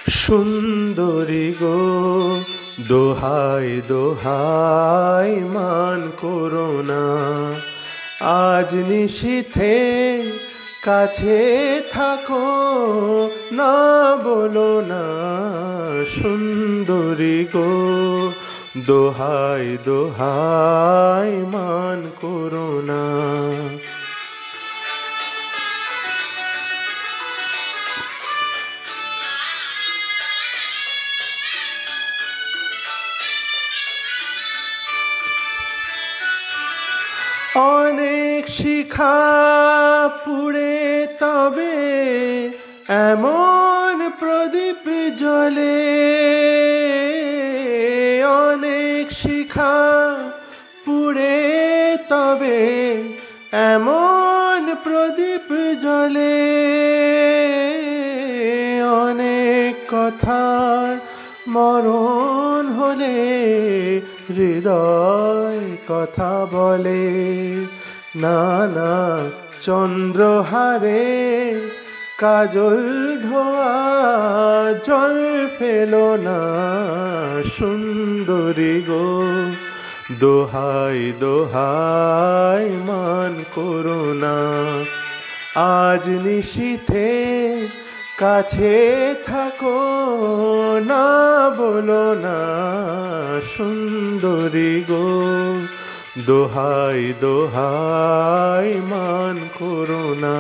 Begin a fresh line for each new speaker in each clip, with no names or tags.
সুন্দরী গো, দোহাই দোহাই মান করো না। আজ নিশীথে কাছে থাকো, না বলো না। সুন্দরী গো, দোহাই দোহাই মান করো না। অনেক শিখা পুড়ে তবে এমন প্রদীপ জ্বলে। অনেক শিখা পুড়ে তবে এমন প্রদীপ জ্বলে। অনেক কথার মরণ হলে হৃদয় কথা বলে। না না চন্দ্রহারে কাজল ধোয়া জল ফেলো না। সুন্দরী গো, দোহাই দোহাই মান করো না। আজ নিশীথে কাছে থাকো, না বলো না। সুন্দরী গো, দোহাই দোহাই মান করো না।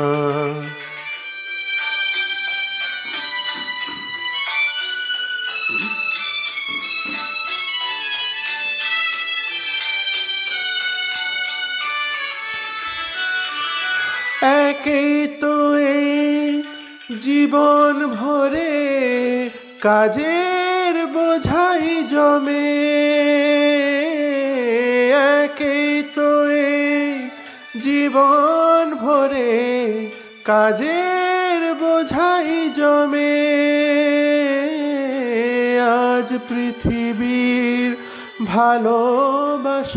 একেই তো এই জীবন ভরে কাজের বোঝাই জমে। একেই তো এই জীবন ভরে কাজের বোঝাই জমে। আজ পৃথিবীর ভালোবাসার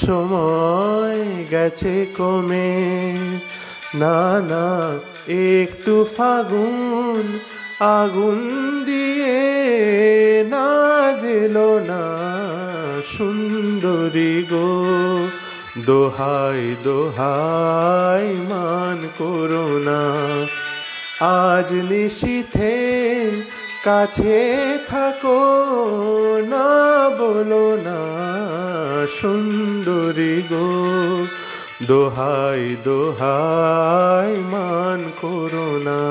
সময় গেছে কমে। না না একটু ফাগুন আগুন দিয়ে না জেলো না। সুন্দরী গো, দোহাই দোহাই মান করো না। আজ নিশীথে কাছে থাকো, না বলো না। সুন্দরী গো, দোহাই দোহাই মান করো না।